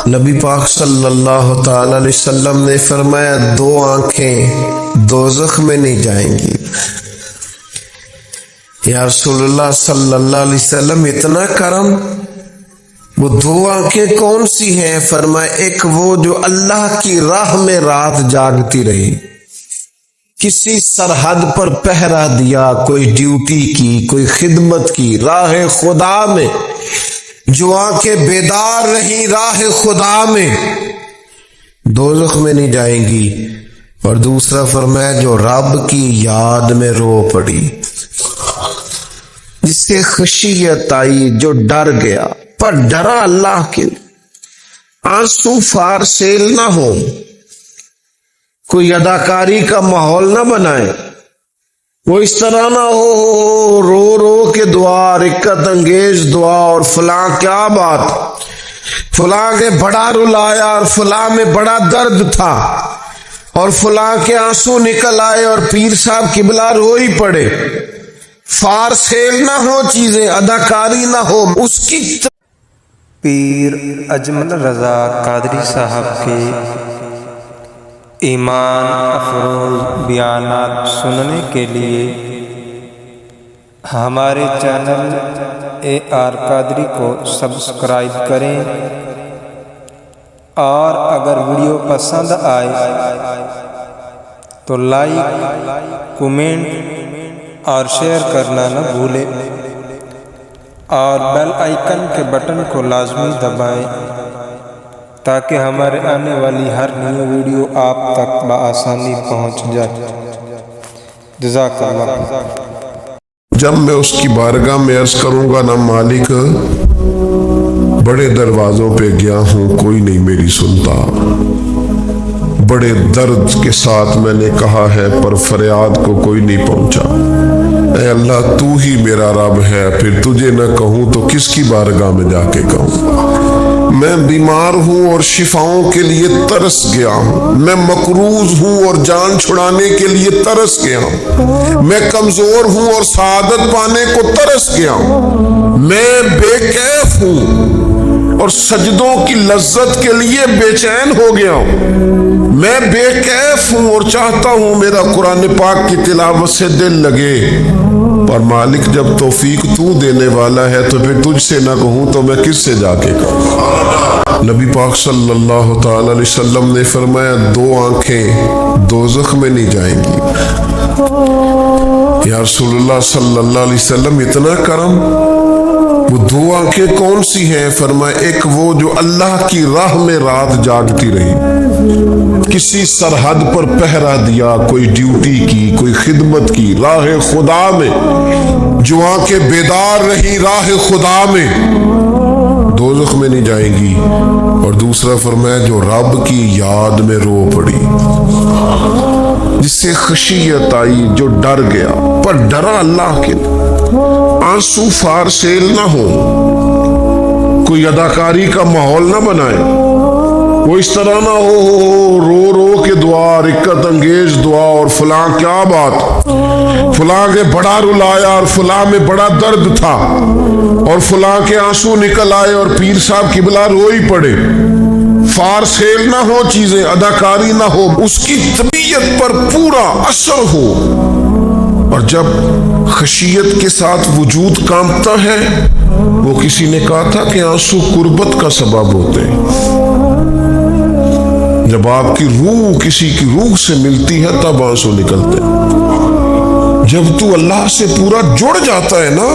نبی پاک صلی اللہ تعالی علیہ وسلم نے فرمایا 2 آنکھیں دوزخ میں نہیں جائیں گی۔ یا رسول اللہ صلی اللہ علیہ وسلم اتنا کرم، وہ 2 آنکھیں کون سی ہیں؟ فرمایا ایک وہ جو اللہ کی راہ میں رات جاگتی رہی، کسی سرحد پر پہرا دیا، کوئی ڈیوٹی کی، کوئی خدمت کی، راہ خدا میں جو آنکھیں بیدار رہیں راہ خدا میں، دوزخ میں نہیں جائیں گی۔ اور دوسرا فرمایا جو رب کی یاد میں رو پڑی، جس سے خشیت آئی، جو ڈر گیا، پر ڈرا اللہ کے، آنسو فار سیل نہ ہو، کوئی اداکاری کا ماحول نہ بنائے، وہ اس طرح نہ ہو رو رو کے دعا، رکت انگیز دعا، اور فلاں کیا بات، فلاں کے بڑا رلایا اور فلاں میں بڑا درد تھا اور فلاں کے آنسو نکل آئے اور پیر صاحب قبلہ رو ہی پڑے۔ فار سیل نہ ہو چیزیں، اداکاری نہ ہو اس کی۔ پیر اجمل رضا قادری صاحب کے ایمان افروز بیانات سننے کے لیے ہمارے چینل AR قادری کو سبسکرائب کریں، اور اگر ویڈیو پسند آئے تو لائک، کومنٹ اور شیئر کرنا نہ بھولیں، اور بیل آئیکن کے بٹن کو لازمی دبائیں تاکہ ہمارے آنے والی ہر نئی ویڈیو آپ تک بآسانی پہنچ جائے۔ جزاک اللہ۔ جب میں اس کی بارگاہ میں عرض کروں گا نا مالک بڑے دروازوں پہ گیا ہوں کوئی نہیں میری سنتا، بڑے درد کے ساتھ میں نے کہا ہے پر فریاد کو کوئی نہیں پہنچا، اے اللہ تو ہی میرا رب ہے، پھر تجھے نہ کہوں تو کس کی بارگاہ میں جا کے کہوں؟ میں بیمار ہوں اور شفاؤں کے لیے ترس گیا ہوں، میں مقروض ہوں اور جان چھڑانے کے لیے ترس گیا ہوں، میں کمزور ہوں اور سعادت پانے کو ترس گیا ہوں، میں بے کیف ہوں اور سجدوں کی لذت کے لیے بے چین ہو گیا ہوں، میں بے کیف ہوں اور چاہتا ہوں میرا قرآن پاک کی تلاوت سے دل لگے، پر مالک جب توفیق تو دینے والا ہے تو پھر تجھ سے نہ کہوں تو میں کس سے جا کے کہوں؟ نبی پاک صلی اللہ تعالی علیہ وسلم نے فرمایا 2 آنکھیں دوزخ میں نہیں جائیں گی۔ یا رسول اللہ صلی اللہ علیہ وسلم اتنا کرم، وہ 2 آنکھیں کون سی ہیں؟ فرمایا ایک وہ جو اللہ کی راہ میں رات جاگتی رہی، کسی سرحد پر پہرا دیا، کوئی ڈیوٹی کی، کوئی خدمت کی، راہ خدا میں جو آنکھیں بیدار رہی راہ خدا میں، دوزخ میں نہیں جائیں گی۔ اور دوسرا فرمایا جو رب کی یاد میں رو پڑی، جس سے خشیت آئی، جو ڈر گیا، پر ڈرا اللہ کے، آنسو فار سیل نہ ہو، کوئی اداکاری کا ماحول نہ بنائے، وہ اس طرح نہ ہو رو رو کے دعا، رکت انگیز دعا، اور فلاں کیا بات، فلاں کے بڑا رلایا اور فلاں میں بڑا درد تھا اور فلاں کے آنسو نکل آئے اور پیر صاحب قبلہ رو ہی پڑے۔ فار سیل نہ ہو چیزیں، اداکاری نہ ہو، اس کی طبیعت پر پورا اثر ہو، اور جب خشیت کے ساتھ وجود کانپتا ہے، وہ کسی نے کہا تھا کہ آنسو قربت کا سبب ہوتے ہیں، جب آپ کی روح کسی کی روح سے ملتی ہے تب آنسو نکلتے ہیں، جب تو اللہ سے پورا جڑ جاتا ہے نا،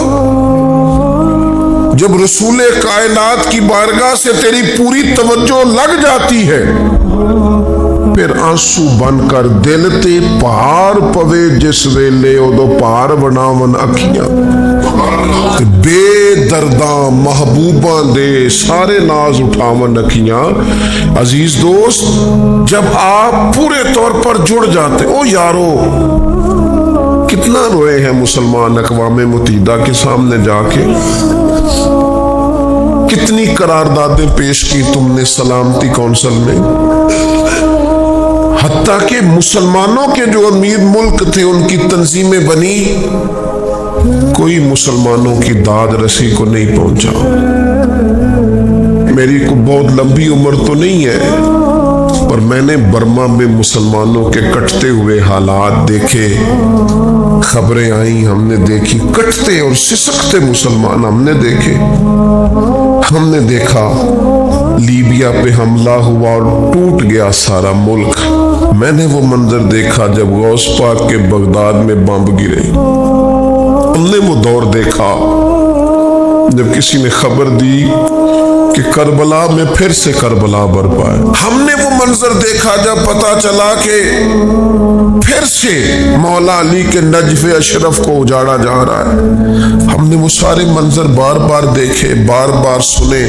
جب رسول کائنات کی بارگاہ سے تیری پوری توجہ لگ جاتی ہے، پھر آنسو بن کر دل تے پہاڑ پوے جس ویلے ادو پہاڑ بناون اکھیاں، بے درداں محبوباں دے سارے ناز اٹھاون اکھیاں۔ عزیز دوست، جب آپ پورے طور پر جڑ جاتے، او یارو کتنا روئے ہیں مسلمان اقوام متحدہ کے سامنے جا کے، کتنی قراردادیں پیش کی تم نے سلامتی کونسل میں، حتیٰ کہ مسلمانوں کے جو امیر ملک تھے ان کی تنظیمیں بنی، کوئی مسلمانوں کی داد رسی کو نہیں پہنچا۔ میری کو بہت لمبی عمر تو نہیں ہے، پر میں نے برما میں مسلمانوں کے کٹتے ہوئے حالات دیکھے، خبریں آئیں، ہم نے دیکھی کٹتے اور سسکتے مسلمان ہم نے دیکھے۔ ہم نے دیکھا لیبیا پہ حملہ ہوا اور ٹوٹ گیا سارا ملک۔ میں نے وہ منظر دیکھا جب غوث پاک کے بغداد میں بمب گرے۔ ہم نے وہ دور دیکھا جب کسی نے خبر دی کہ کربلا میں پھر سے کربلا برپا ہے۔ ہم نے وہ منظر دیکھا جب پتا چلا کہ پھر سے مولا علی کے نجف اشرف کو اجاڑا جا رہا ہے۔ ہم نے وہ سارے منظر بار بار دیکھے، بار بار سنے،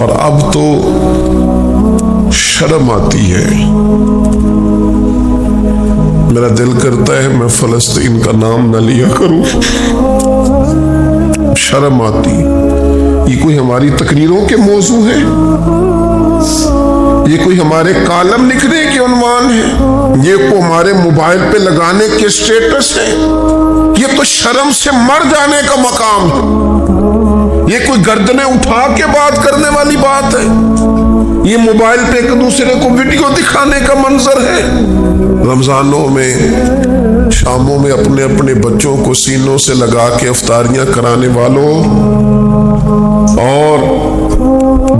اور اب تو شرم آتی ہے۔ میرا دل کرتا ہے میں فلسطین کا نام نہ لیا کروں، شرم آتی۔ یہ کوئی ہماری تقریروں کے موضوع ہے؟ یہ کوئی ہمارے کالم لکھنے کے عنوان ہے؟ یہ کوئی ہمارے موبائل پہ لگانے کے سٹیٹس ہے؟ یہ تو شرم سے مر جانے کا مقام ہے۔ یہ کوئی گردنیں اٹھا کے بات کرنے والی بات ہے؟ یہ موبائل پہ ایک دوسرے کو ویڈیو دکھانے کا منظر ہے؟ رمضانوں میں، شاموں میں اپنے اپنے بچوں کو سینوں سے لگا کے افطاریاں کرانے والوں اور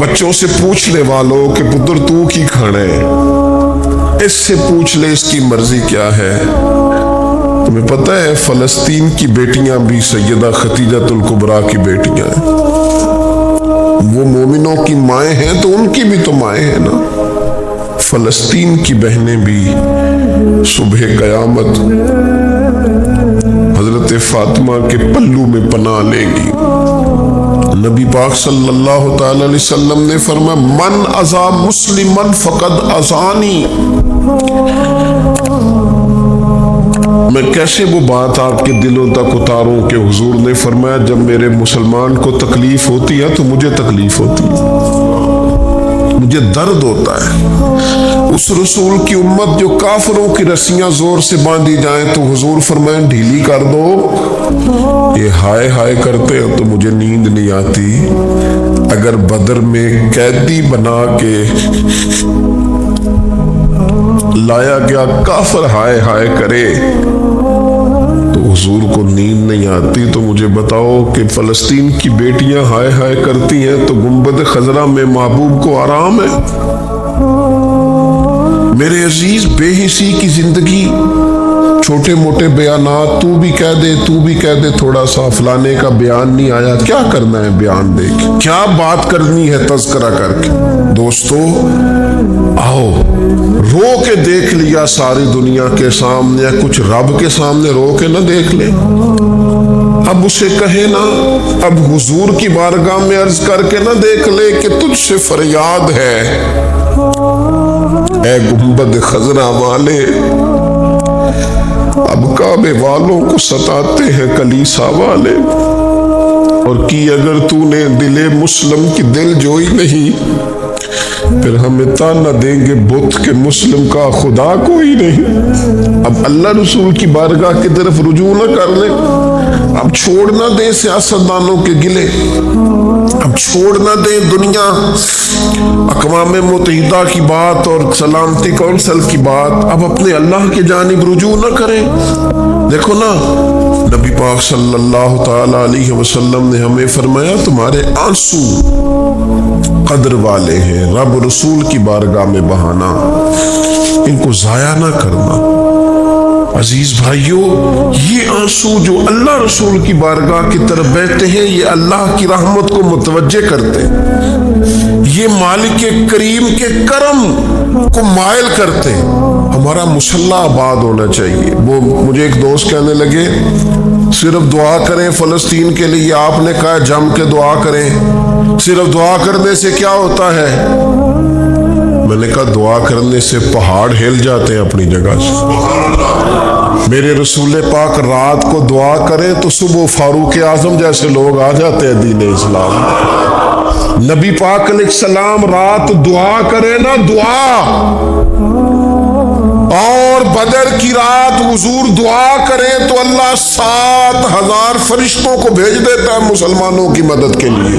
بچوں سے پوچھنے والوں کہ پتر تو کی کھانا ہے، اس سے پوچھ لے اس کی مرضی کیا ہے۔ تمہیں پتہ ہے فلسطین کی بیٹیاں بھی سیدہ خدیجہ الکبریٰ کی بیٹیاں ہیں، وہ مومنوں کی مائیں ہیں تو ان کی بھی تو مائیں ہیں نا۔ فلسطین کی بہنیں بھی صبح قیامت حضرت فاطمہ کے پلو میں پناہ لے گی۔ نبی پاک صلی اللہ تعالی علیہ وسلم نے فرمایا من اذا مسلمن فقد اذانی۔ میں کیسے وہ بات آپ کے دلوں تک اتاروں کہ حضور نے فرمایا جب میرے مسلمان کو تکلیف ہوتی ہے تو مجھے تکلیف ہوتی ہے، مجھے درد ہوتا ہے۔ اس رسول کی امت جو کافروں کی رسیاں زور سے باندھی جائیں تو حضور فرمائیں ڈھیلی کر دو، یہ ہائے ہائے کرتے ہیں تو مجھے نیند نہیں آتی۔ اگر بدر میں قیدی بنا کے لایا گیا کافر ہائے ہائے کرے تو حضور کو نیند نہیں آتی، تو مجھے بتاؤ کہ فلسطین کی بیٹیاں ہائے ہائے کرتی ہیں تو گنبد خضرا میں محبوب کو آرام ہے؟ میرے عزیز، بے حسی کی زندگی، چھوٹے موٹے بیانات، تو بھی کہہ دے تو بھی کہہ دے، تھوڑا سا فلانے کا بیان نہیں آیا، کیا کرنا ہے بیان دے کے، کیا بات کرنی ہے تذکرہ کر کے؟ دوستو آؤ، رو کے دیکھ لیا ساری دنیا کے سامنے، کچھ رب کے سامنے رو کے نہ دیکھ لے؟ اب اسے کہے نا، اب حضور کی بارگاہ میں عرض کر کے نہ دیکھ لے کہ تجھ سے فریاد ہے اے گنبد خضرا والے، اب کعبے والوں کو ستاتے ہیں کلیسا والے، اور کی اگر تو نے دل مسلم کی دل جوئی نہیں، پھر ہمیں تانا دیں گے بت کہ مسلم کا خدا کوئی نہیں۔ اب اللہ رسول کی بارگاہ کی طرف رجوع نہ کر لیں، اب چھوڑ نہ دیں سیاستدانوں کے گلے، اب چھوڑ نہ دیں دنیا اقوام متحدہ کی بات اور سلامتی کونسل کی بات، اب اپنے اللہ کی جانب رجوع نہ کریں۔ دیکھو نا، نبی پاک صلی اللہ تعالی علیہ وسلم نے ہمیں فرمایا تمہارے آنسو قدر والے ہیں، رب رسول کی بارگاہ میں بہانا، ان کو ضائع نہ کرنا۔ عزیز بھائیو، یہ آنسو جو اللہ رسول کی بارگاہ کی طرف بہتے ہیں، یہ اللہ کی رحمت کو متوجہ کرتے ہیں، یہ مالک کریم کے کرم کو مائل کرتے ہیں۔ ہمارا مسلح آباد ہونا چاہیے۔ وہ مجھے ایک دوست کہنے لگے صرف دعا کریں فلسطین کے لیے، آپ نے کہا جم کے دعا کریں، صرف دعا کرنے سے کیا ہوتا ہے؟ میں نے کہا دعا کرنے سے پہاڑ ہل جاتے ہیں اپنی جگہ سے۔ میرے رسول پاک رات کو دعا کریں تو صبح فاروق اعظم جیسے لوگ آ جاتے ہیں دین اسلام۔ نبی پاک علیہ السلام رات دعا کرے نا، دعا، اور بدر کی رات حضور دعا کریں تو اللہ 7,000 فرشتوں کو بھیج دیتا ہے مسلمانوں کی مدد کے لیے۔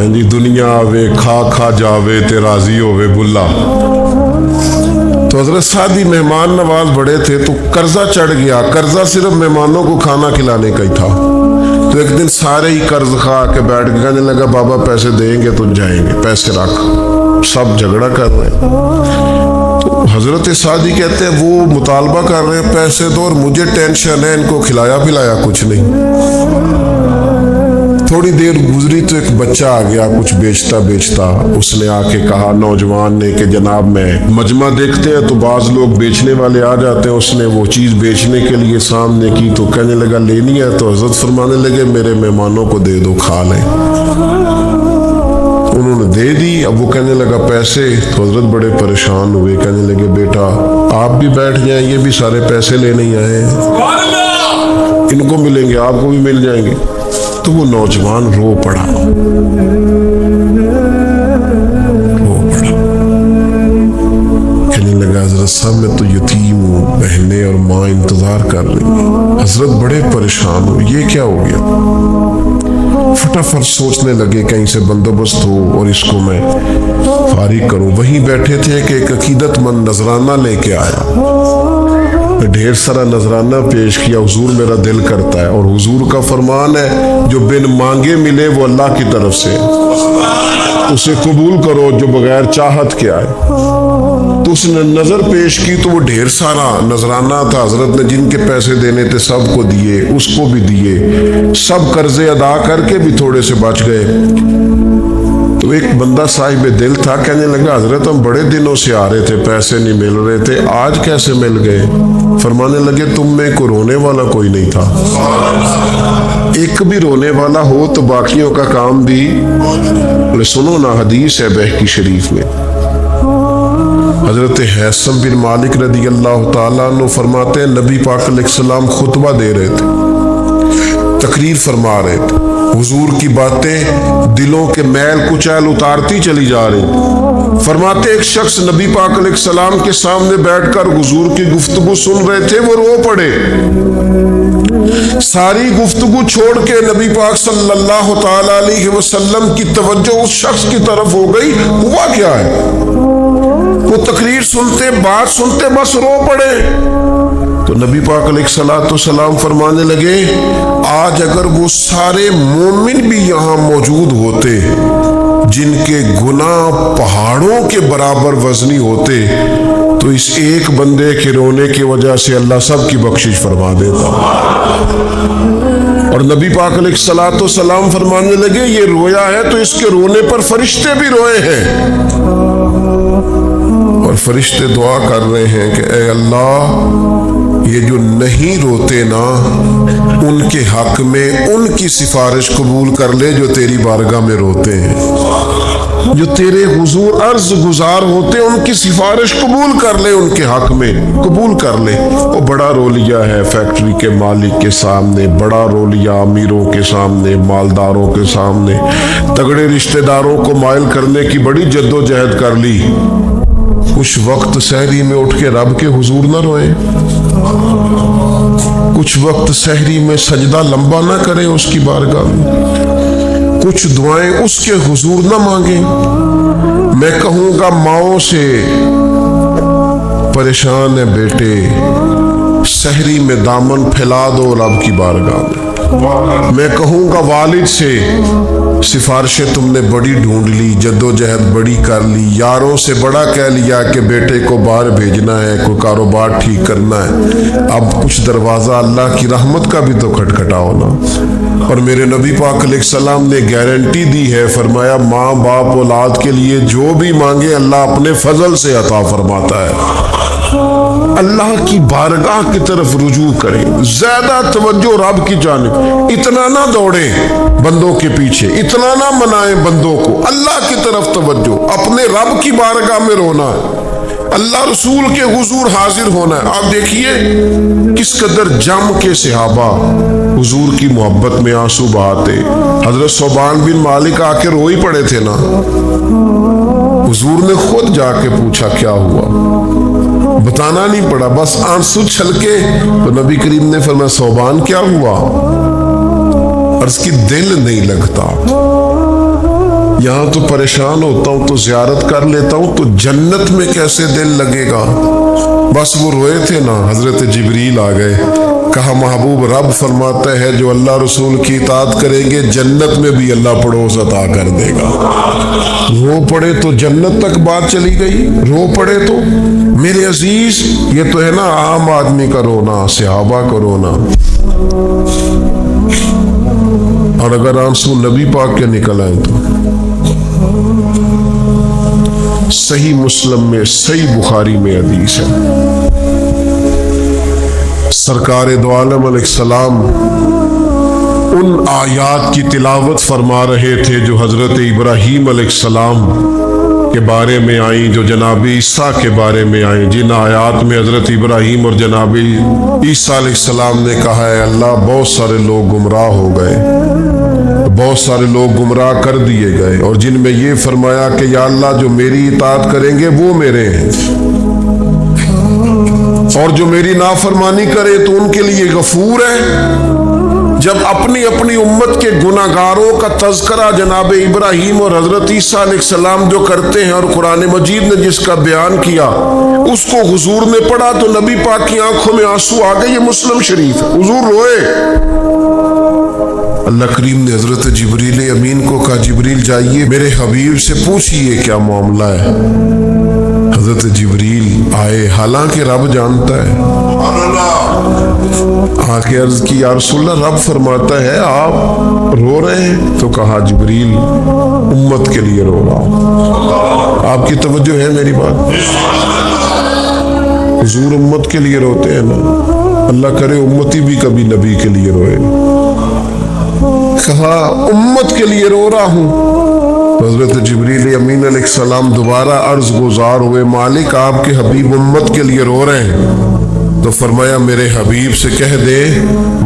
ہاں جی دنیا آوے کھا کھا جاوے تے راضی ہووے بلا۔ تو حضرت سعدی مہمان نواز بڑے تھے تو قرضہ چڑھ گیا، قرضہ صرف مہمانوں کو کھانا کھلانے کا ہی تھا۔ تو ایک دن سارے ہی قرض کھا کے بیٹھ کے کہنے لگا بابا پیسے دیں گے تو جائیں گے، پیسے رکھ، سب جھگڑا کر رہے ہیں۔ تو حضرت سعدی کہتے ہیں وہ مطالبہ کر رہے ہیں پیسے دو اور مجھے ٹینشن ہے، ان کو کھلایا پلایا کچھ نہیں۔ تھوڑی دیر گزری تو ایک بچہ آ گیا کچھ بیچتا بیچتا، اس نے آ کے کہا نوجوان نے کہ جناب میں مجمع دیکھتے ہیں تو بعض لوگ بیچنے والے آ جاتے ہیں، اس نے وہ چیز بیچنے کے لیے سامنے کی تو کہنے لگا لینی ہے، تو حضرت فرمانے لگے میرے مہمانوں کو دے دو کھا لیں۔ انہوں نے دے دی، اب وہ کہنے لگا پیسے، تو حضرت بڑے پریشان ہوئے، کہنے لگے بیٹا آپ بھی بیٹھ جائیں، یہ بھی سارے پیسے لینے ہی آئے ہیں، ان کو ملیں گے آپ کو بھی مل جائیں گے۔ تو وہ نوجوان رو پڑا، کہنے لگا حضرت صاحب میں تو یتیم ہوں، بہنیں اور ماں انتظار کر رہی ہیں۔ حضرت بڑے پریشان ہو، یہ کیا ہو گیا؟ فٹافٹ سوچنے لگے کہیں سے بندوبست ہو اور اس کو میں فارغ کروں۔ وہیں بیٹھے تھے کہ ایک عقیدت مند نذرانہ لے کے آیا، ڈھیر سارا نذرانہ پیش کیا، حضور میرا دل کرتا ہے، اور حضور کا فرمان ہے جو بن مانگے ملے وہ اللہ کی طرف سے، اسے قبول کرو جو بغیر چاہت کے آئے۔ تو اس نے نظر پیش کی تو وہ ڈھیر سارا نذرانہ تھا، حضرت نے جن کے پیسے دینے تھے سب کو دیے، اس کو بھی دیے، سب قرضے ادا کر کے بھی تھوڑے سے بچ گئے۔ تو ایک بندہ صاحب دل تھا، کہنے لگا حضرت ہم بڑے دنوں سے آ رہے تھے، پیسے نہیں مل رہے تھے، آج کیسے مل گئے؟ فرمانے لگے تم میں کو رونے والا کوئی نہیں تھا، ایک بھی رونے والا ہو تو باقیوں کا کام بھی۔ سنو نا حدیث ہے بہقی شریف میں، حضرت حیثم بن مالک رضی اللہ تعالیٰ عنہ فرماتے ہیں نبی پاک علیہ السلام خطبہ دے رہے تھے، تقریر فرما رہے تھے، حضور کی باتیں دلوں کے میل کچیل اتارتی چلی جا رہی۔ فرماتے ایک شخص نبی پاک علیہ السلام کے سامنے بیٹھ کر حضور کی گفتگو سن رہے تھے، وہ رو پڑے، ساری گفتگو چھوڑ کے نبی پاک صلی اللہ تعالی علیہ وسلم کی توجہ اس شخص کی طرف ہو گئی۔ ہوا کیا ہے؟ وہ تقریر سنتے، بات سنتے بس رو پڑے۔ تو نبی پاک علیہ الصلوۃ والسلام فرمانے لگے آج اگر وہ سارے مومن بھی یہاں موجود ہوتے جن کے گناہ پہاڑوں کے برابر وزنی ہوتے تو اس ایک بندے کے رونے کی وجہ سے اللہ سب کی بخشش فرما دیتا۔ اور نبی پاک علیہ الصلوۃ والسلام فرمانے لگے یہ رویا ہے تو اس کے رونے پر فرشتے بھی روئے ہیں، اور فرشتے دعا کر رہے ہیں کہ اے اللہ یہ جو نہیں روتے نا ان کے حق میں ان کی سفارش قبول کر لے جو تیری بارگاہ میں روتے ہیں، جو تیرے حضور عرض گزار ہوتے ان کی سفارش قبول کر لے، ان کے حق میں قبول کر لے۔ وہ بڑا رو لیا ہے فیکٹری کے مالک کے سامنے، بڑا رو لیا امیروں کے سامنے، مالداروں کے سامنے، تگڑے رشتہ داروں کو مائل کرنے کی بڑی جد و جہد کر لی۔ کچھ وقت سحری میں اٹھ کے رب کے حضور نہ روئے، کچھ وقت سحری میں سجدہ لمبا نہ کرے اس کی بارگاہ میں، کچھ دعائیں اس کے حضور نہ مانگیں۔ میں کہوں گا ماؤں سے پریشان ہے بیٹے، سحری میں دامن پھیلا دو رب کی بارگاہ میں۔ میں کہوں گا والد سے سفارشیں تم نے بڑی ڈھونڈ لی، جد و جہد بڑی کر لی، یاروں سے بڑا کہہ لیا کہ بیٹے کو باہر بھیجنا ہے، کوئی کاروبار ٹھیک کرنا ہے، اب کچھ دروازہ اللہ کی رحمت کا بھی تو کھٹکھٹاؤ نا۔ اور میرے نبی پاک علیہ السلام نے گارنٹی دی ہے، فرمایا ماں باپ اولاد کے لیے جو بھی مانگے اللہ اپنے فضل سے عطا فرماتا ہے۔ اللہ کی بارگاہ کی طرف رجوع کریں، زیادہ توجہ رب کی جانب، اتنا نہ دوڑیں بندوں کے پیچھے، اتنا نہ منائیں بندوں کو، اللہ کی طرف توجہ، اپنے رب کی بارگاہ میں رونا ہے، اللہ رسول کے حضور حاضر ہونا ہے۔ آپ دیکھیے کس قدر جم کے صحابہ حضور کی محبت میں آنسو بہاتے۔ حضرت ثوبان بن مالک آ کے روئی پڑے تھے نا، حضور نے خود جا کے پوچھا کیا ہوا، بتانا نہیں پڑا، بس آنسو چھلکے تو نبی کریم نے فرمایا ثوبان کیا ہوا؟ عرض کی دل نہیں لگتا، یہاں تو پریشان ہوتا ہوں تو زیارت کر لیتا ہوں تو جنت میں کیسے دل لگے گا. بس وہ روئے تھے نا, حضرت جبریل آ گئے, کہا محبوب رب فرماتا ہے جو اللہ رسول کی اطاعت کریں گے جنت میں بھی اللہ پڑوس عطا کر دے گا. رو پڑے تو جنت تک بات چلی گئی, رو پڑے تو. میرے عزیز یہ تو ہے نا عام آدمی کا رونا, صحابہ کا رونا. اور اگر آنسو نبی پاک کے نکل آئے تو صحیح مسلم میں, صحیح بخاری میں حدیث ہے, سرکار دو عالم علیہ السلام ان آیات کی تلاوت فرما رہے تھے جو حضرت ابراہیم علیہ السلام کے بارے میں آئیں, جو جناب عیسیٰ کے بارے میں آئیں, جن آیات میں حضرت ابراہیم اور جناب عیسیٰ علیہ السلام نے کہا ہے اللہ بہت سارے لوگ گمراہ ہو گئے, بہت سارے لوگ گمراہ کر دیے گئے, اور جن میں یہ فرمایا کہ یا اللہ جو میری اطاعت کریں گے وہ میرے ہیں, اور جو میری نافرمانی کرے تو ان کے لیے غفور ہے. جب اپنی اپنی امت کے گناہگاروں کا تذکرہ جناب ابراہیم اور حضرت عیسیٰ علیہ السلام جو کرتے ہیں اور قرآن مجید نے جس کا بیان کیا اس کو حضور نے پڑھا تو نبی پاک کی آنکھوں میں آنسو آ گئے. یہ مسلم شریف ہے, حضور روئے. اللہ کریم نے حضرت جبریل امین کو کہا جبریل جائیے میرے حبیب سے پوچھئے کیا معاملہ ہے. حضرت جبریل آئے, حالانکہ رب جانتا ہے, آ کے عرض کی یا رسول اللہ رب فرماتا ہے آپ رو رہے ہیں, تو کہا جبریل امت کے لیے رو رہا ہوں. آپ کی توجہ ہے میری بات, حضور امت کے لیے روتے ہیں نا, اللہ کرے امتی بھی کبھی نبی کے لیے روئے. کہا امت کے لیے رو رہا ہوں. حضرت جبریل امین علیہ السلام دوبارہ عرض گزار ہوئے مالک آپ کے حبیب امت کے لیے رو رہے ہیں, تو فرمایا میرے حبیب سے کہہ دے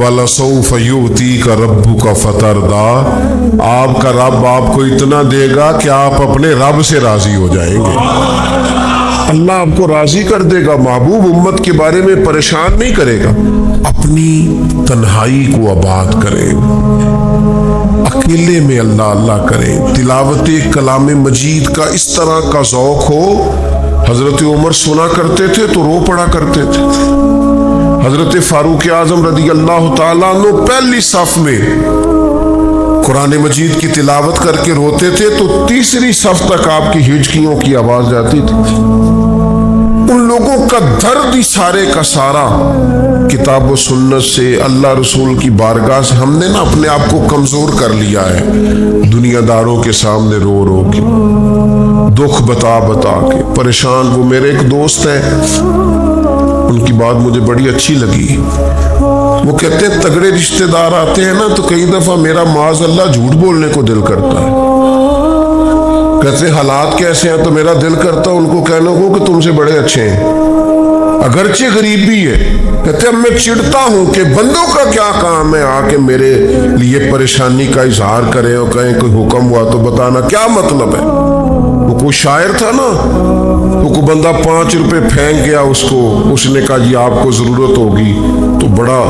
وَلَسَوْفَ يُؤْتِيكَ رَبُّكَ فَتَرْضَىٰ, آپ کا رب آپ کو اتنا دے گا کہ آپ اپنے رب سے راضی ہو جائیں گے. اللہ آپ کو راضی کر دے گا. محبوب امت کے بارے میں پریشان نہیں کرے گا, اپنی تنہائی کو آباد کریں, اکیلے میں اللہ اللہ کریں, تلاوت کلام مجید کا اس طرح کا ذوق ہو. حضرت عمر سنا کرتے تھے تو رو پڑا کرتے تھے. حضرت فاروق اعظم رضی اللہ تعالیٰ عنہ پہلی صف میں قرآن مجید کی تلاوت کر کے روتے تھے تو تیسری صف تک آپ کی ہچکیوں کی آواز جاتی تھی. ان لوگوں کا درد ہی سارے کا سارا کتاب و سنت سے, اللہ رسول کی بارگاہ سے ہم نے نا اپنے آپ کو کمزور کر لیا ہے. دنیا داروں کے سامنے رو رو کے, دکھ بتا بتا کے پریشان. وہ میرے ایک دوست ہے, ان کی بات مجھے بڑی اچھی لگی. وہ کہتے ہیں تگڑے رشتہ دار آتے ہیں نا تو کئی دفعہ میرا معاذ اللہ جھوٹ بولنے کو دل کرتا ہے. کہتے ہیں حالات کیسے ہیں تو میرا دل کرتا ہے ان کو کہنے کو کہ تم سے بڑے اچھے ہیں, اگرچہ غریب بھی ہے. کہتے ہیں میں چڑھتا ہوں کہ بندوں کا کیا کام ہے آ کے میرے لیے پریشانی کا اظہار کریں اور کہیں کوئی حکم ہوا تو بتانا, کیا مطلب ہے. وہ کوئی شاعر تھا نا, وہ کوئی بندہ 5 روپے پھینک گیا اس کو, اس نے کہا جی آپ کو ضرورت ہوگی, تو بڑا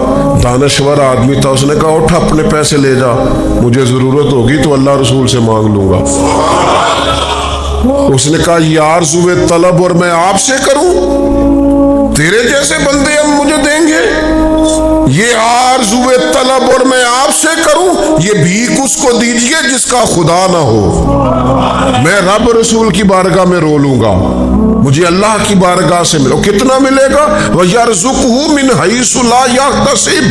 دانشور آدمی تھا, اس نے کہا اٹھ اپنے پیسے لے جا, مجھے ضرورت ہوگی تو اللہ رسول سے مانگ لوں گا. اس نے کہا یہ آرزوئے طلب اور میں آپ سے کروں, تیرے جیسے بندے ہم مجھے دیں گے. یہ آرزوئے طلب اور میں آپ سے کروں, یہ بھیک اس کو دیجئے جس کا خدا نہ ہو. میں رب رسول کی بارگاہ میں رو لوں گا, مجھے اللہ کی بارگاہ سے ملو. کتنا ملے گا؟ وَيَرْزُقْهُ مِنْ حَيْثُ لَا يَحْتَسِبُ,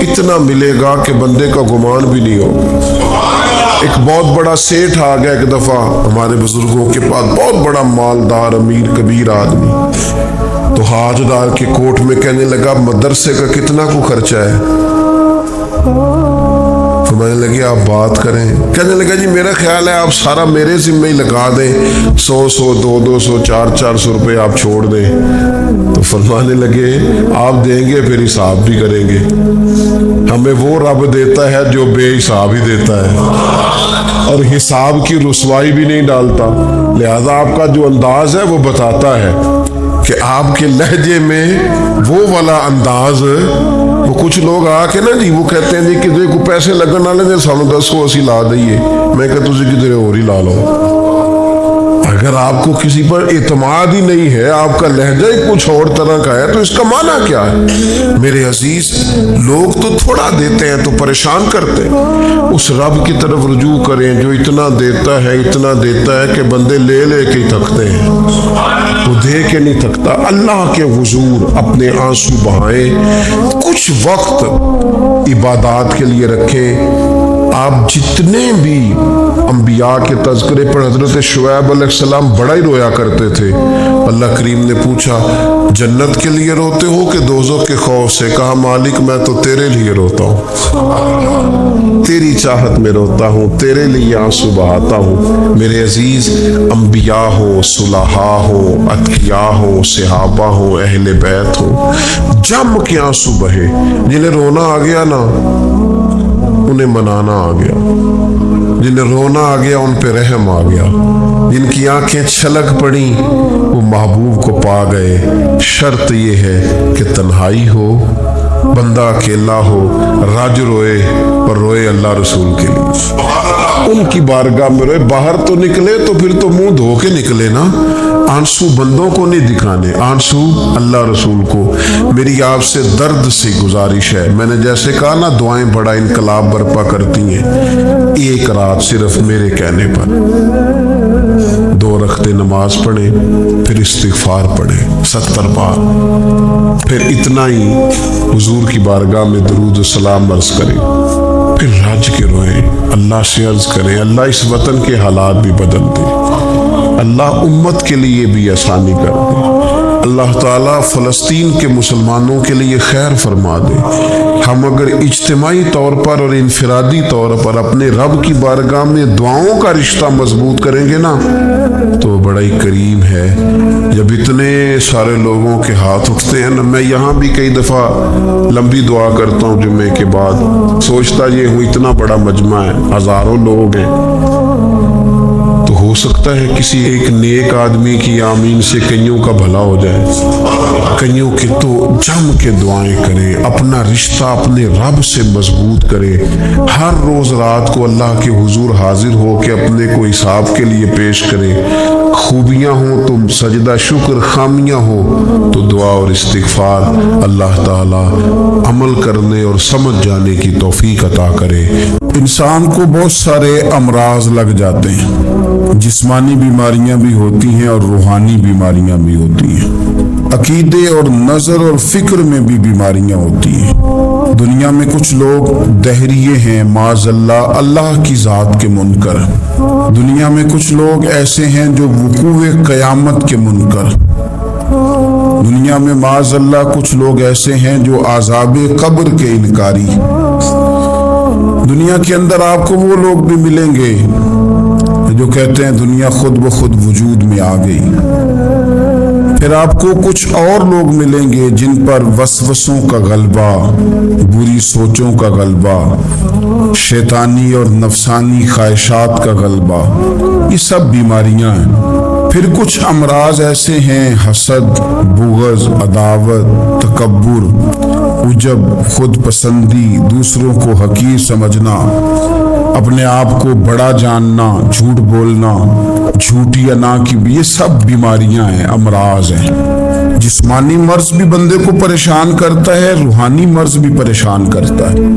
اتنا ملے گا کہ بندے کا گمان بھی نہیں ہوگا. ایک بہت بڑا سیٹھ آ گیا ایک دفعہ ہمارے بزرگوں کے پاس, بہت بڑا مالدار امیر کبیر آدمی, تو حاجدار کے کوٹ میں کہنے لگا مدرسے کا کتنا کو خرچہ ہے. فرمانے لگے آپ بات کریں. کہنے لگا جی میرا خیال ہے آپ سارا میرے ذمہ ہی لگا دیں, 100 200 400 روپے آپ چھوڑ دیں. تو فرمانے لگے آپ دیں گے پھر حساب بھی کریں گے. ہمیں وہ رب دیتا ہے جو بے حساب ہی دیتا ہے اور حساب کی رسوائی بھی نہیں ڈالتا. لہذا آپ کا جو انداز ہے وہ بتاتا ہے کہ آپ کے لہجے میں وہ والا انداز وہ کچھ لوگ آ کے نا جی وہ کہتے ہیں جی کدھر کو پیسے لگن والے نے سانو دسو اسی لا دئیے. میں کہ تسی کدھر اور ہی لا لو. اگر آپ کو کسی پر اعتماد ہی نہیں ہے, آپ کا لہجہ ہی کچھ اور طرح کا ہے, تو اس کا معنی کیا ہے؟ میرے عزیز, لوگ تو تھوڑا دیتے ہیں تو پریشان کرتے ہیں. اس رب کی طرف رجوع کریں جو اتنا دیتا ہے کہ بندے لے لے کے ہی تھکتے ہیں, وہ دے کے نہیں تھکتا. اللہ کے حضور اپنے آنسو بہائیں, کچھ وقت عبادات کے لیے رکھیں. آپ جتنے بھی انبیاء کے تذکرے پر حضرت شعیب علیہ السلام بڑا ہی رویا کرتے تھے. اللہ کریم نے پوچھا جنت کے لیے روتے ہو کہ دوزخ کے خوف سے؟ کہا مالک میں تو تیرے لیے روتا ہوں, تیری چاہت میں روتا ہوں, تیرے لیے آنسو بہاتا ہوں. میرے عزیز, انبیاء ہو, صلحاء ہو, اتقیاء ہو, صحابہ ہو, اہل بیت ہو, جم کے آنسو بہے. جنہیں رونا آ گیا نا انہیں منانا آ گیا, جنہیں رونا آ گیا ان پہ رحم آ گیا, جن کی آنکھیں چھلک پڑی وہ محبوب کو پا گئے. شرط یہ ہے کہ تنہائی ہو, بندہ اکیلا ہو, رج روئے اور روئے اللہ رسول کے لیے, ان کی بارگاہ میں روئے. باہر تو نکلے تو پھر تو منہ دھو کے نکلے نا. آنسو بندوں کو نہیں دکھانے, آنسو اللہ رسول کو. میری آپ سے درد سی گزارش ہے, میں نے جیسے کہا نا دعائیں بڑا انقلاب برپا کرتی ہیں. ایک رات صرف میرے کہنے پر 2 رکعتیں نماز پڑھیں, پھر استغفار پڑھیں 70 بار, پھر اتنا ہی حضور کی بارگاہ میں درود و سلام عرض کریں, پھر رج کے روئیں, اللہ سے عرض کریں اللہ اس وطن کے حالات بھی بدل دے, اللہ امت کے لیے بھی آسانی کر دے, اللہ تعالیٰ فلسطین کے مسلمانوں کے لیے خیر فرما دے. ہم اگر اجتماعی طور پر اور انفرادی طور پر اپنے رب کی بارگاہ میں دعاؤں کا رشتہ مضبوط کریں گے نا تو بڑا ہی کریم ہے. جب اتنے سارے لوگوں کے ہاتھ اٹھتے ہیں نا, میں یہاں بھی کئی دفعہ لمبی دعا کرتا ہوں جمعے کے بعد, سوچتا یہ ہوں اتنا بڑا مجمع ہے, ہزاروں لوگ ہیں, تو ہو سکتا ہے کسی ایک نیک آدمی کی آمین سے کئیوں کا بھلا ہو جائے. کئیوں کے تو جم کے دعائیں کریں, اپنا رشتہ اپنے رب سے مضبوط کریں. ہر روز رات کو اللہ کے حضور حاضر ہو کے اپنے کو حساب کے لیے پیش کریں. خوبیاں ہوں تو سجدہ شکر, خامیاں ہوں تو دعا اور استغفار. اللہ تعالی عمل کرنے اور سمجھ جانے کی توفیق عطا کرے. انسان کو بہت سارے امراض لگ جاتے ہیں, جسمانی بیماریاں بھی ہوتی ہیں اور روحانی بیماریاں بھی ہوتی ہیں, عقیدے اور نظر اور فکر میں بھی بیماریاں ہوتی ہیں. دنیا میں کچھ لوگ دہریے ہیں معاذ اللہ, اللہ کی ذات کے منکر. دنیا میں کچھ لوگ ایسے ہیں جو وقوع قیامت کے منکر. دنیا میں معاذ اللہ کچھ لوگ ایسے ہیں جو عذاب قبر کے انکاری. دنیا کے اندر آپ کو وہ لوگ بھی ملیں گے جو کہتے ہیں دنیا خود بخود وجود میں آ گئی. پھر آپ کو کچھ اور لوگ ملیں گے جن پر وسوسوں کا غلبہ, بری سوچوں کا غلبہ, شیطانی اور نفسانی خواہشات کا غلبہ, یہ سب بیماریاں ہیں. پھر کچھ امراض ایسے ہیں حسد, بغض, عداوت, تکبر, عجب, خود پسندی, دوسروں کو حقیر سمجھنا, اپنے آپ کو بڑا جاننا, جھوٹ بولنا, جھوٹی انا کی, یہ سب بیماریاں ہیں, امراض ہیں. جسمانی مرض بھی بندے کو پریشان کرتا ہے, روحانی مرض بھی پریشان کرتا ہے.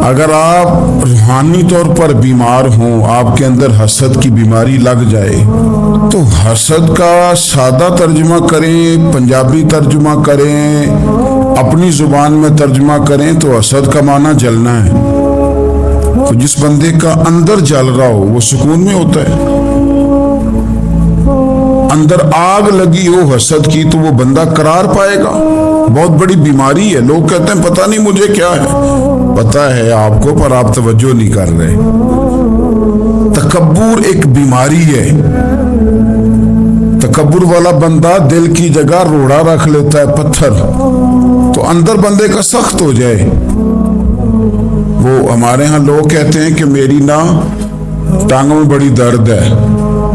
اگر آپ روحانی طور پر بیمار ہوں, آپ کے اندر حسد کی بیماری لگ جائے, تو حسد کا سادہ ترجمہ کریں, پنجابی ترجمہ کریں, اپنی زبان میں ترجمہ کریں تو حسد کا معنی جلنا ہے. تو جس بندے کا اندر جل رہا ہو وہ سکون میں ہوتا ہے. اندر آگ لگی ہو حسد کی تو وہ بندہ قرار پائے گا. بہت بڑی بیماری ہے. لوگ کہتے ہیں پتہ نہیں مجھے کیا ہے, پتہ ہے آپ کو پر آپ توجہ نہیں کر رہے. تکبر ایک بیماری ہے. تکبر والا بندہ دل کی جگہ روڑا رکھ لیتا ہے, پتھر, تو اندر بندے کا سخت ہو جائے. وہ ہمارے ہاں لوگ کہتے ہیں کہ میری نا ٹانگوں میں بڑی درد ہے,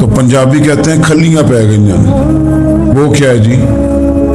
تو پنجابی کہتے ہیں کھلیاں پہ گئی ہیں. وہ کیا ہے جی,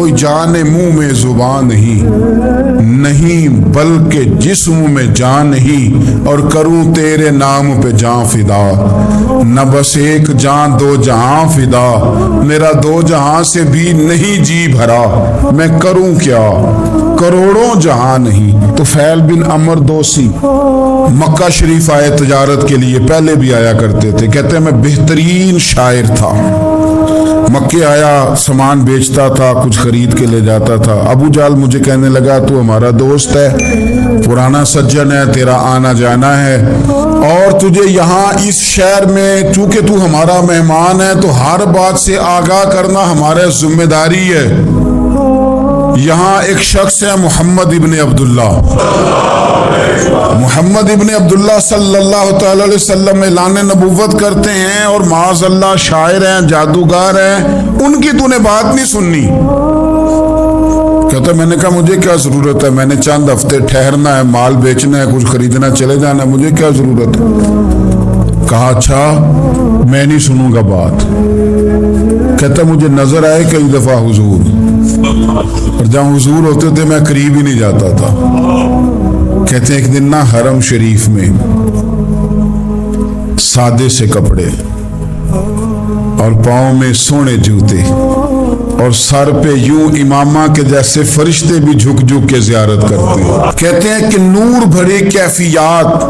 کوئی جان منہ میں زبان نہیں بلکہ جسم میں جان نہیں، اور کروں تیرے نام پہ جان فدا، نہ بس ایک جان دو جہاں فدا، میرا دو جہاں سے بھی نہیں جی بھرا، میں کروں کیا کروڑوں جہاں نہیں۔ تو فیل بن عمر دوسی مکہ شریف آئے تجارت کے لیے، پہلے بھی آیا کرتے تھے، کہتے ہیں میں بہترین شاعر تھا، مکے آیا سامان بیچتا تھا، کچھ خرید کے لے جاتا تھا۔ ابو جہل مجھے کہنے لگا تو ہمارا دوست ہے، پرانا سجن ہے، تیرا آنا جانا ہے، اور تجھے یہاں اس شہر میں چونکہ تو ہمارا مہمان ہے تو ہر بات سے آگاہ کرنا ہمارا ذمہ داری ہے۔ یہاں ایک شخص ہے محمد ابن عبداللہ، محمد ابن عبداللہ صلی اللہ تعالی علیہ وسلم اعلان نبوت کرتے ہیں، اور معاذ اللہ شاعر ہیں، جادوگر ہیں، ان کی تو نے بات نہیں سننی۔ کہتا میں نے کہا مجھے کیا ضرورت ہے، میں نے چند ہفتے ٹھہرنا ہے، مال بیچنا ہے، کچھ خریدنا، چلے جانا ہے، مجھے کیا ضرورت ہے؟ کہا اچھا میں نہیں سنوں گا بات۔ کہتا مجھے نظر آئے کئی دفعہ حضور، اور جہاں حضور ہوتے تھے میں قریب ہی نہیں جاتا تھا۔ کہتے ہیں ایک دن نا حرم شریف میں سادے سے کپڑے اور پاؤں میں سونے جوتے اور سر پہ یوں امامہ کے جیسے فرشتے بھی جھک جھک کے زیارت کرتے ہیں۔ کہتے ہیں کہ نور بھرے کیفیات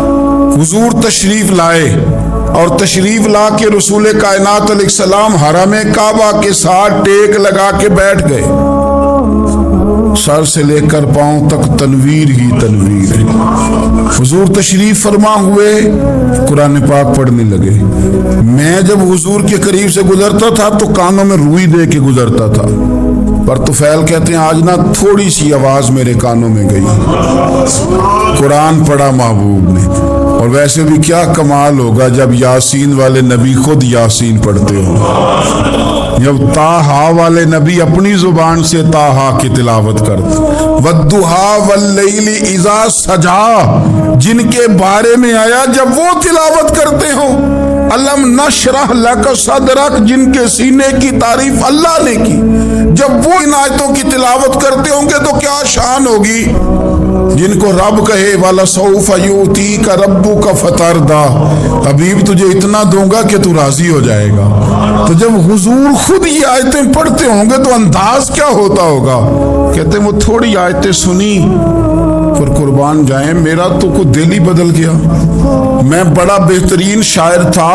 حضور تشریف لائے، اور تشریف لا کے رسول کائنات علیہ السلام حرم کعبہ کے ساتھ ٹیک لگا کے بیٹھ گئے، سر سے لے کر پاؤں تک تنویر ہی تنویر ہے۔ حضور تشریف فرما ہوئے قرآن پاک پڑھنے لگے۔ میں جب حضور کے قریب سے گزرتا تھا تو کانوں میں روئی دے کے گزرتا تھا، پر طفیل کہتے ہیں آج نا تھوڑی سی آواز میرے کانوں میں گئی، قرآن پڑھا محبوب نے۔ اور ویسے بھی کیا کمال ہوگا جب یاسین والے نبی خود یاسین پڑھتے ہو، جب تاہا والے نبی اپنی زبان سے تاہا کی تلاوت کرتے، والضحیٰ واللیل اذا سجا جن کے بارے میں آیا جب وہ تلاوت کرتے ہو، علم نشرح لک صدرک جن کے سینے کی تعریف اللہ نے کی، جب وہ ان آیتوں کی تلاوت کرتے ہوں گے تو کیا شان ہوگی۔ جن کو رب کہے وَلَسَوْفَ يُؤْتِيكَ رَبُّكَ فَتَرْضَىٰ، حبیب تجھے اتنا دوں گا کہ تو راضی ہو جائے گا۔ تو جب حضور خود یہ آیتیں پڑھتے ہوں گے تو انداز کیا ہوتا ہوگا۔ کہتے ہیں وہ تھوڑی آیتیں سنی پر قربان جائیں میرا تو کچھ دل ہی بدل گیا۔ میں بڑا بہترین شاعر تھا،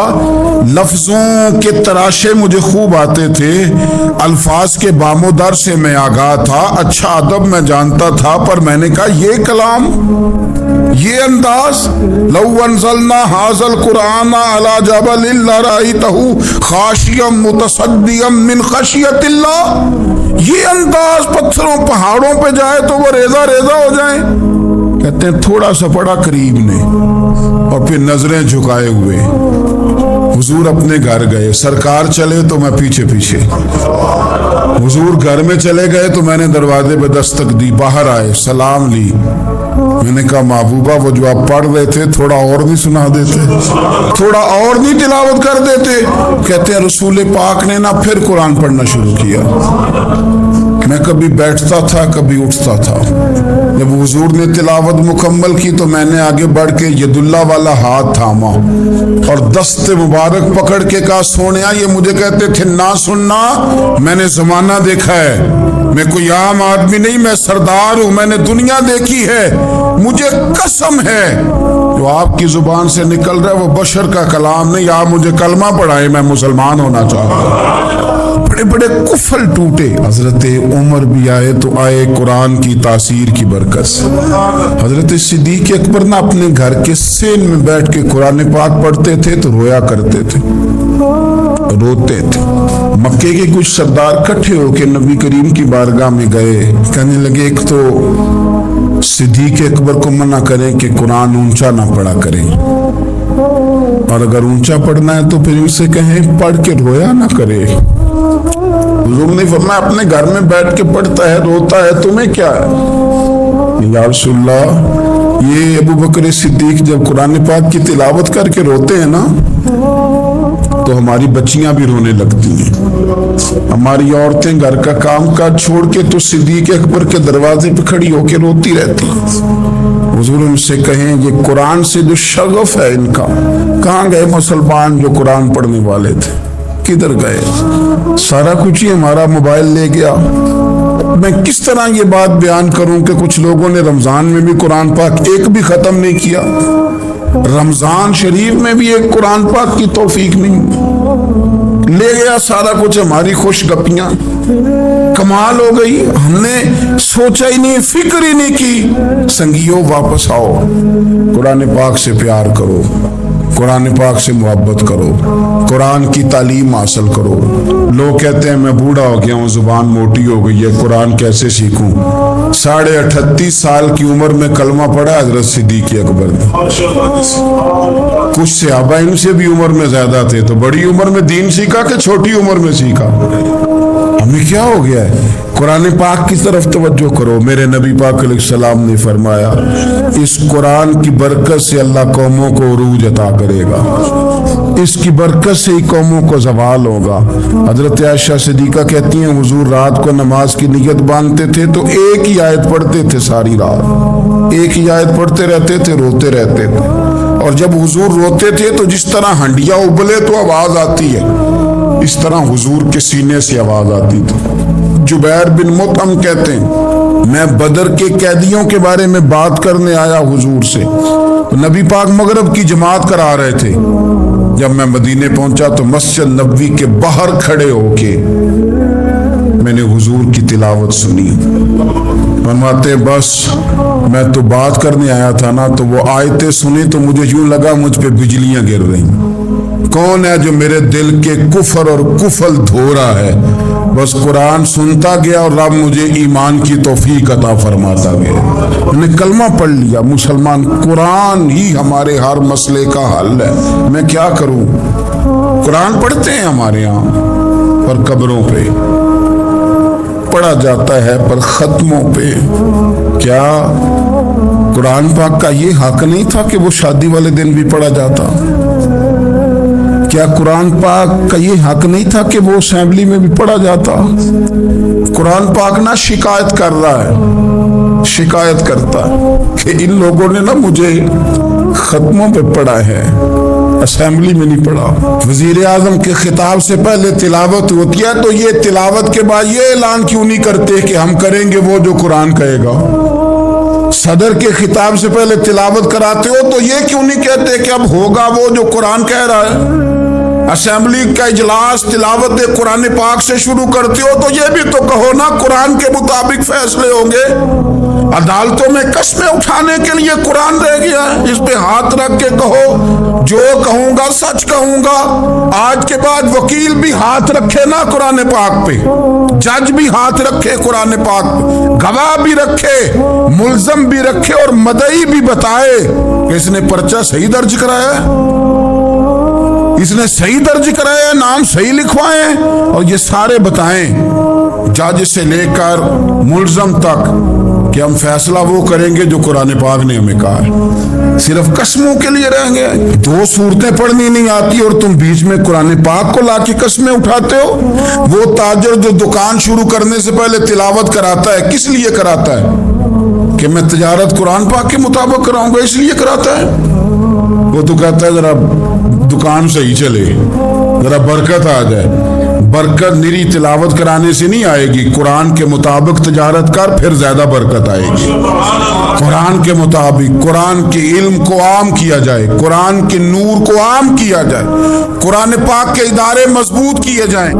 لفظوں کے تراشے مجھے خوب آتے تھے، الفاظ کے بام و در سے میں آگاہ تھا، اچھا ادب میں جانتا تھا، پر میں نے کہا یہ کلام، یہ انداز، لو انزلنا هذا القرآن على جبل لرأيته خاشعا متصدعا من خشیۃ اللہ، یہ انداز پتھروں پہاڑوں پہ جائے تو وہ ریزہ ریزہ ہو جائیں۔ کہتے ہیں تھوڑا سا پڑا قریب نے، اور پھر نظریں جھکائے ہوئے حضور اپنے گھر گئے، سرکار چلے تو میں پیچھے پیچھے، حضور گھر میں چلے گئے تو میں نے دروازے پہ دستک دی، باہر آئے، سلام لی، میں نے کہا محبوبہ وہ جو آپ پڑھ رہے تھے تھوڑا اور نہیں سنا دیتے، تھوڑا اور نہیں تلاوت کر دیتے۔ کہتے ہیں رسول پاک نے نا پھر قرآن پڑھنا شروع کیا، میں کبھی بیٹھتا تھا کبھی اٹھتا تھا، جب حضور نے تلاوت مکمل کی تو میں نے آگے بڑھ کے ید اللہ والا ہاتھ تھاما اور دست مبارک پکڑ کے کہا سونیا، یہ مجھے کہتے تھے نہ سننا، میں نے زمانہ دیکھا ہے، میں کوئی عام آدمی نہیں، میں سردار ہوں، میں نے دنیا دیکھی ہے، مجھے قسم ہے جو آپ کی زبان سے نکل رہا ہے وہ بشر کا کلام نہیں، آپ مجھے کلمہ پڑھائیں، میں مسلمان ہونا چاہتا ہوں۔ بڑے بڑے کفل ٹوٹے، حضرت عمر بھی آئے تو آئے قرآن کی تاثیر کی برکت سے۔ حضرت صدیق اکبر نہ اپنے گھر کے سین میں بیٹھ کے قرآن پاک پڑھتے تھے تو رویا کرتے تھے، روتے تھے۔ مکے کے کچھ سردار کٹھے ہو کے نبی کریم کی بارگاہ میں گئے، کہنے لگے ایک تو صدیق اکبر کو منع کریں کہ قرآن اونچا نہ پڑھا کریں، اور اگر اونچا پڑھنا ہے تو پھر ان سے کہیں پڑھ کے رویا نہ کرے۔ حضور نے فرمایا اپنے گھر میں بیٹھ کے پڑھتا ہے روتا ہے، تمہیں کیا ہے؟ یا رسول اللہ یہ ابو بکر صدیق جب قرآن پاک کی تلاوت کر کے روتے ہیں نا تو ہماری بچیاں بھی رونے لگتی ہیں. ہماری عورتیں گھر کا کام کاج چھوڑ کے تو صدیق اکبر کے دروازے پہ کھڑی ہو کے روتی رہتی ہیں. حضور ان سے کہیں یہ قرآن سے جو شغف ہے ان کا, کہاں گئے مسلمان جو قرآن پڑھنے والے تھے, کدھر گئے؟ سارا کچھ ہی ہمارا موبائل لے گیا. میں کس طرح یہ بات بیان کروں کہ کچھ لوگوں نے رمضان میں بھی قرآن پاک ایک بھی ختم نہیں کیا, رمضان شریف میں بھی ایک قرآن پاک کی توفیق نہیں, لے گیا سارا کچھ ہماری خوش گپیاں. کمال ہو گئی, ہم نے سوچا ہی نہیں, فکر ہی نہیں کی. سنگیوں واپس آؤ, قرآن پاک سے پیار کرو, قرآن پاک سے محبت کرو, قرآن کی تعلیم حاصل کرو. لوگ کہتے ہیں میں بوڑھا ہو گیا ہوں, زبان موٹی ہو گئی ہے, قرآن کیسے سیکھوں؟ 38.5 سال کی عمر میں کلمہ پڑھا حضرت صدیق اکبر نے. کچھ صحابہ ان سے بھی عمر میں زیادہ تھے, تو بڑی عمر میں دین سیکھا کہ چھوٹی عمر میں سیکھا؟ ہمیں کیا ہو گیا ہے؟ قرآن پاک کی طرف توجہ کرو. میرے نبی پاک علیہ السلام نے فرمایا اس قرآن کی برکت سے اللہ قوموں کو عروج عطا کرے گا, اس کی برکت سے ہی قوموں کو زوال ہوگا. حضرت عائشہ صدیقہ کہتی ہیں حضور رات کو نماز کی نیت باندھتے تھے تو ایک ہی آیت پڑھتے تھے ساری رات, ایک ہی آیت پڑھتے رہتے تھے, روتے رہتے تھے. اور جب حضور روتے تھے تو جس طرح ہنڈیا ابلے تو آواز آتی ہے, اس طرح حضور کے سینے سے آواز آتی تھی. جبیر بن مطعم کہتے ہیں میں بدر کے قیدیوں کے بارے میں بات کرنے آیا حضور سے, تو نبی پاک مغرب کی جماعت کرا رہے تھے. جب میں مدینے پہنچا تو مسجد نبوی کے باہر کھڑے ہو کے میں نے حضور کی تلاوت سنی. فرماتے ہیں بس میں تو بات کرنے آیا تھا نا, تو وہ آیتیں سنی تو مجھے یوں لگا مجھ پہ بجلیاں گر رہی. کون ہے جو میرے دل کے کفر اور کفل دھو رہا ہے؟ بس قرآن سنتا گیا اور رب مجھے ایمان کی توفیق عطا فرماتا گیا. میں نے کلمہ پڑھ لیا, مسلمان. قرآن ہی ہمارے ہر مسئلے کا حل ہے. میں کیا کروں؟ قرآن پڑھتے ہیں ہمارے یہاں پر قبروں پہ پڑھا جاتا ہے, پر ختموں پہ کیا قرآن پاک کا یہ حق نہیں تھا کہ وہ شادی والے دن بھی پڑھا جاتا؟ کیا قرآن پاک کا یہ حق نہیں تھا کہ وہ اسمبلی میں بھی پڑھا جاتا؟ قرآن پاک نہ شکایت کر رہا ہے, شکایت کرتا ہے کہ ان لوگوں نے نا مجھے ختموں پہ پڑھا ہے, اسمبلی میں نہیں پڑھا. وزیر اعظم کے خطاب سے پہلے تلاوت ہوتی ہے تو یہ تلاوت کے بعد یہ اعلان کیوں نہیں کرتے کہ ہم کریں گے وہ جو قرآن کہے گا؟ صدر کے خطاب سے پہلے تلاوت کراتے ہو تو یہ کیوں نہیں کہتے کہ اب ہوگا وہ جو قرآن کہہ رہا ہے؟ اسمبلی کا اجلاس تلاوت قرآن پاک سے شروع کرتے ہو تو یہ بھی تو کہو نا قرآن کے مطابق فیصلے ہوں گے. عدالتوں میں قسمیں اٹھانے کے لیے قرآن رہ گیا ہے, اس پہ ہاتھ رکھ کے کہو جو کہوں گا سچ کہوں گا. آج کے بعد وکیل بھی ہاتھ رکھے نا قرآن پاک پہ, جج بھی ہاتھ رکھے قرآن پاک پہ, گواہ بھی رکھے, ملزم بھی رکھے اور مدعی بھی بتائے کہ اس نے پرچہ صحیح درج کرایا ہے, اس نے صحیح درج کرایا, نام صحیح لکھوائے, اور یہ سارے بتائیں جج سے لے کر ملزم تک کہ ہم فیصلہ وہ کریں گے جو قرآن پاک نے ہمیں کہا ہے. صرف قسموں کے لیے رہیں گے. 2 صورتیں پڑھنی نہیں آتی اور تم بیچ میں قرآن پاک کو لا کے قسمیں اٹھاتے ہو. وہ تاجر جو دکان شروع کرنے سے پہلے تلاوت کراتا ہے, کس لیے کراتا ہے؟ کہ میں تجارت قرآن پاک کے مطابق کراؤں گا, اس لیے کراتا ہے. وہ تو کہتا ہے ذرا دکان صحیح چلے, ذرا برکت آ جائے. برکت نری تلاوت کرانے سے نہیں آئے گی, قرآن کے مطابق تجارت کر پھر زیادہ برکت آئے گی. قرآن کے مطابق قرآن کے علم کو عام کیا جائے, قرآن کے نور کو عام کیا جائے, قرآن پاک کے ادارے مضبوط کیے جائیں.